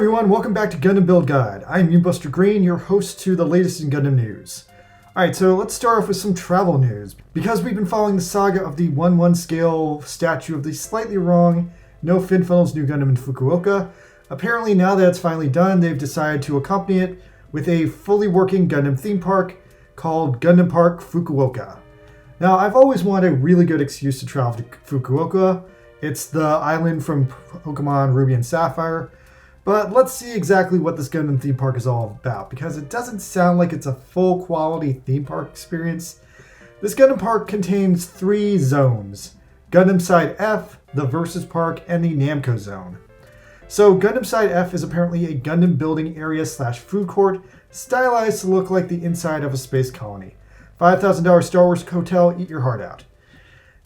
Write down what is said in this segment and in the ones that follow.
everyone, welcome back to Gundam Build Guide. I'm Buster Green, your host to the latest in Gundam news. Alright, so let's start off with some travel news. Because we've been following the saga of the 1/1 scale statue of the slightly wrong No Fin Funnels New Gundam in Fukuoka, apparently now that it's finally done, they've decided to accompany it with a fully working Gundam theme park called Gundam Park Fukuoka. Now, I've always wanted a really good excuse to travel to Fukuoka. It's the island from Pokemon Ruby and Sapphire. But let's see exactly what this Gundam theme park is all about, because it doesn't sound like it's a full quality theme park experience. This Gundam park contains 3 zones: Gundam Side F, the Versus Park, and the Namco Zone. So Gundam Side F is apparently a Gundam building area / food court, stylized to look like the inside of a space colony. $5,000 Star Wars hotel, eat your heart out.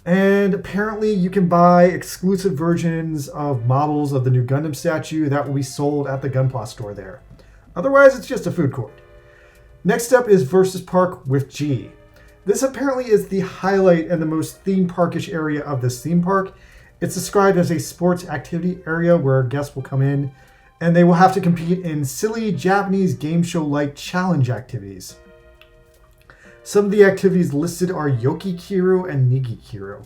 And apparently you can buy exclusive versions of models of the new Gundam statue that will be sold at the Gunpla store there. Otherwise, it's just a food court. Next up is Versus Park with G. This apparently is the highlight and the most theme parkish area of this theme park. It's described as a sports activity area where guests will come in and they will have to compete in silly Japanese game show-like challenge activities. Some of the activities listed are Yoki-Kiru and Nigi-Kiru.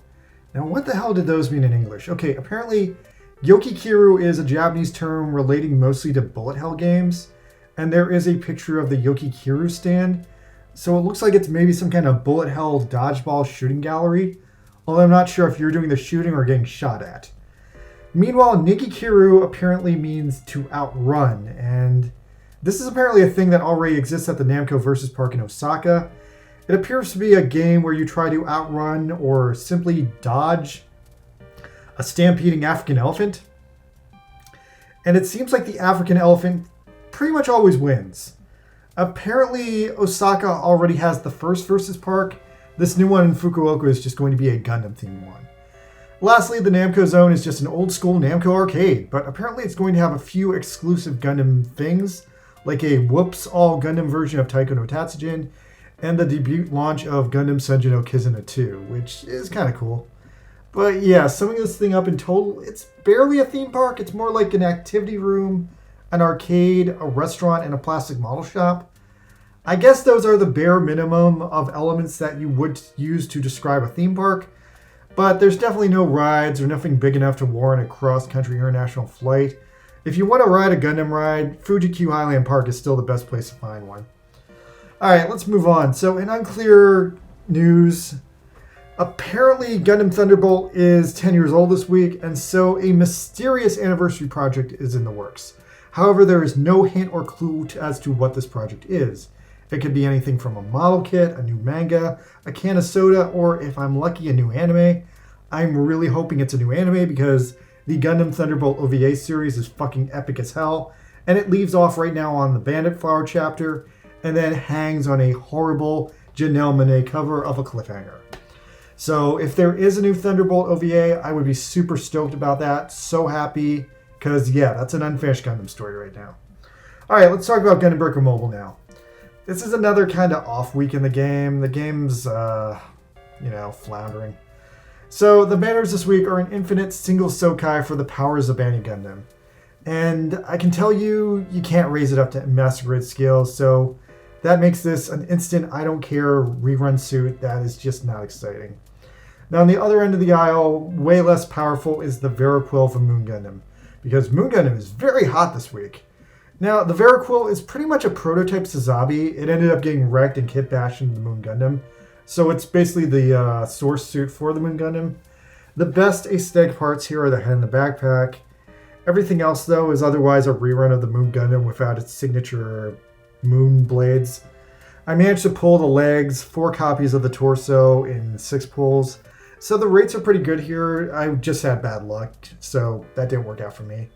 Now, what the hell did those mean in English? Okay, apparently, Yoki-Kiru is a Japanese term relating mostly to bullet hell games, and there is a picture of the Yoki-Kiru stand, so it looks like it's maybe some kind of bullet hell dodgeball shooting gallery, although I'm not sure if you're doing the shooting or getting shot at. Meanwhile, Nigi-Kiru apparently means to outrun, and this is apparently a thing that already exists at the Namco Versus Park in Osaka. It appears to be a game where you try to outrun or simply dodge a stampeding African elephant. And it seems like the African elephant pretty much always wins. Apparently, Osaka already has the first Versus Park. This new one in Fukuoka is just going to be a Gundam themed one. Lastly, the Namco Zone is just an old school Namco arcade, but apparently it's going to have a few exclusive Gundam things, like a Whoops All Gundam version of Taiko no Tatsujin, and the debut launch of Gundam Senju no Kizuna 2, which is kind of cool. But yeah, summing this thing up in total, it's barely a theme park. It's more like an activity room, an arcade, a restaurant, and a plastic model shop. I guess those are the bare minimum of elements that you would use to describe a theme park, but there's definitely no rides or nothing big enough to warrant a cross-country international flight. If you want to ride a Gundam ride, Fuji-Q Highland Park is still the best place to find one. Alright, let's move on. So in unclear news, apparently Gundam Thunderbolt is 10 years old this week, and so a mysterious anniversary project is in the works. However, there is no hint or clue as to what this project is. It could be anything from a model kit, a new manga, a can of soda, or if I'm lucky, a new anime. I'm really hoping it's a new anime because the Gundam Thunderbolt OVA series is fucking epic as hell, and it leaves off right now on the Bandit Flower chapter, and then hangs on a horrible Janelle Monáe cover of a cliffhanger. So if there is a new Thunderbolt OVA, I would be super stoked about that. So happy, because yeah, that's an unfinished Gundam story right now. Alright, let's talk about Gundam Breaker Mobile now. This is another kind of off week in the game. The game's, floundering. So the banners this week are an infinite single Sokai for the powers of Banny Gundam. And I can tell you, you can't raise it up to Master Grid scale, so that makes this an instant I don't care rerun suit that is just not exciting. Now on the other end of the aisle, way less powerful is the Veraquill from Moon Gundam, because Moon Gundam is very hot this week. Now the Veraquill is pretty much a prototype Sazabi. It ended up getting wrecked and kit bashed into the Moon Gundam, so it's basically the source suit for the Moon Gundam. The best aesthetic parts here are the head and the backpack. Everything else though is otherwise a rerun of the Moon Gundam without its signature moon blades. I managed to pull the legs, 4 copies of the torso in 6 pulls, so the rates are pretty good here. I just had bad luck, so that didn't work out for me.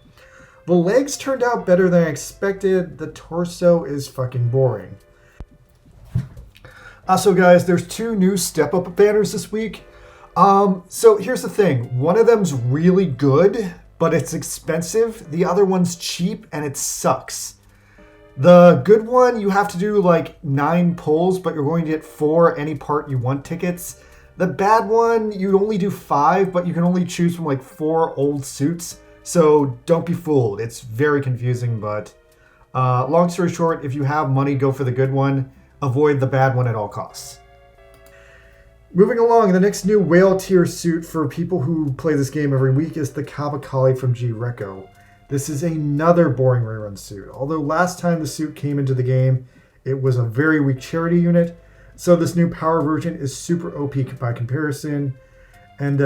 The legs turned out better than I expected. The torso is fucking boring. Also guys, there's 2 new step-up banners this week. So here's the thing. One of them's really good, but it's expensive. The other one's cheap and it sucks. The good one, you have to do like 9 pulls, but you're going to get 4 any part you want tickets. The bad one, you only do 5, but you can only choose from like 4 old suits So don't be fooled. It's very confusing, but long story short, if you have money, go for the good one. Avoid the bad one at all costs. Moving along, the next new whale tier suit for people who play this game every week is the Kabakali from G-Reco. This is another boring rerun suit. Although last time the suit came into the game, it was a very weak charity unit. So this new power version is super OP by comparison. And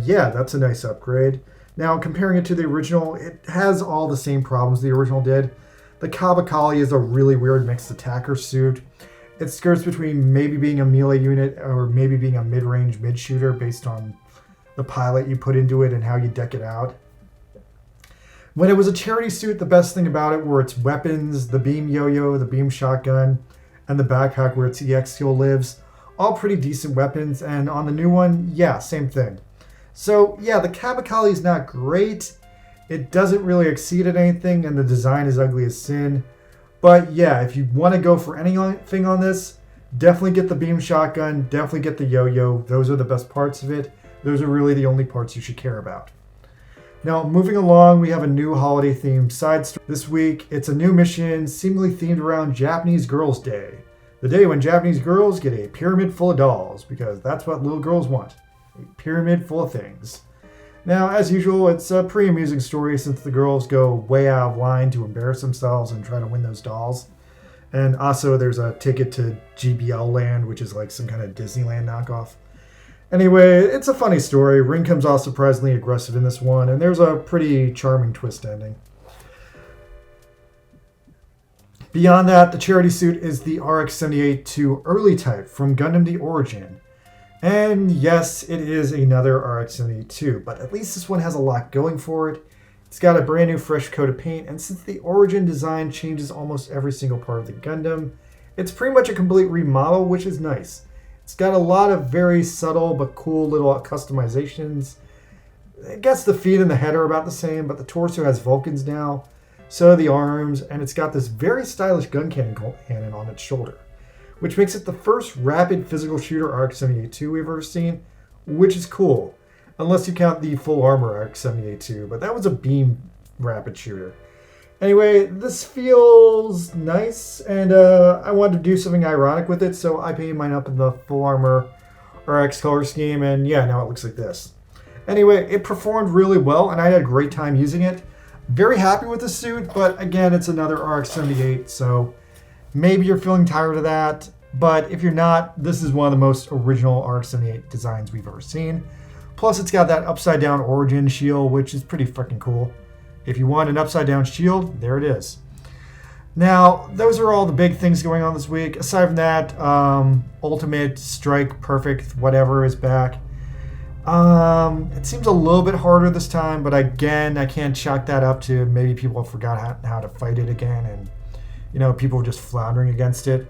yeah, that's a nice upgrade. Now, comparing it to the original, it has all the same problems the original did. The Kabakali is a really weird mixed attacker suit. It skirts between maybe being a melee unit or maybe being a mid-range mid-shooter based on the pilot you put into it and how you deck it out. When it was a charity suit, the best thing about it were its weapons, the beam yo-yo, the beam shotgun, and the backpack where its EX skill lives. All pretty decent weapons, and on the new one, yeah, same thing. So yeah, the Kabakali is not great. It doesn't really exceed at anything, and the design is ugly as sin. But yeah, if you want to go for anything on this, definitely get the beam shotgun, definitely get the yo-yo. Those are the best parts of it. Those are really the only parts you should care about. Now, moving along, we have a new holiday-themed side story this week. It's a new mission seemingly themed around Japanese Girls' Day. The day when Japanese girls get a pyramid full of dolls, because that's what little girls want. A pyramid full of things. Now, as usual, it's a pretty amusing story since the girls go way out of line to embarrass themselves and try to win those dolls. And also, there's a ticket to GBL Land, which is like some kind of Disneyland knockoff. Anyway, it's a funny story. Ring comes off surprisingly aggressive in this one, and there's a pretty charming twist ending. Beyond that, the charity suit is the RX-78-2 Early Type from Gundam The Origin. And yes, it is another RX-78-2, but at least this one has a lot going for it. It's got a brand new fresh coat of paint, and since the Origin design changes almost every single part of the Gundam, it's pretty much a complete remodel, which is nice. It's got a lot of very subtle but cool little customizations. I guess the feet and the head are about the same, but the torso has Vulcans now, so are the arms, and it's got this very stylish gun cannon on its shoulder, which makes it the first rapid physical shooter RX-78-2 we've ever seen, which is cool, unless you count the full armor RX-78-2, but that was a beam rapid shooter. Anyway, this feels nice, and I wanted to do something ironic with it, so I painted mine up in the full armor RX color scheme, and yeah, now it looks like this. Anyway, it performed really well, and I had a great time using it. Very happy with the suit, but again, it's another RX-78, so maybe you're feeling tired of that, but if you're not, this is one of the most original RX-78 designs we've ever seen. Plus, it's got that upside-down Origin shield, which is pretty freaking cool. If you want an upside-down shield, there it is. Now, those are all the big things going on this week. Aside from that, Ultimate, Strike, Perfect, whatever is back. It seems a little bit harder this time, but again, I can't chalk that up to maybe people forgot how to fight it again, and you know, people were just floundering against it.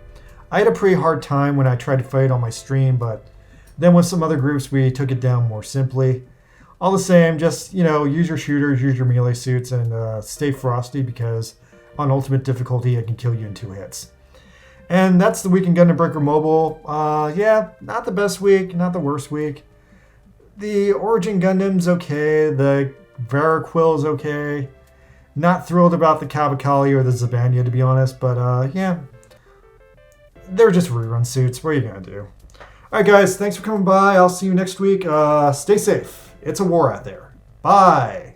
I had a pretty hard time when I tried to fight it on my stream, but then with some other groups, we took it down more simply. All the same, just, you know, use your shooters, use your melee suits, and stay frosty, because on ultimate difficulty, it can kill you in 2 hits. And that's the week in Gundam Breaker Mobile. Yeah, not the best week, not the worst week. The Origin Gundam's okay, the Veraquill's okay. Not thrilled about the Kabakali or the Zabanya, to be honest, but yeah. They're just rerun suits, what are you gonna do? Alright guys, thanks for coming by, I'll see you next week. Stay safe. It's a war out there. Bye!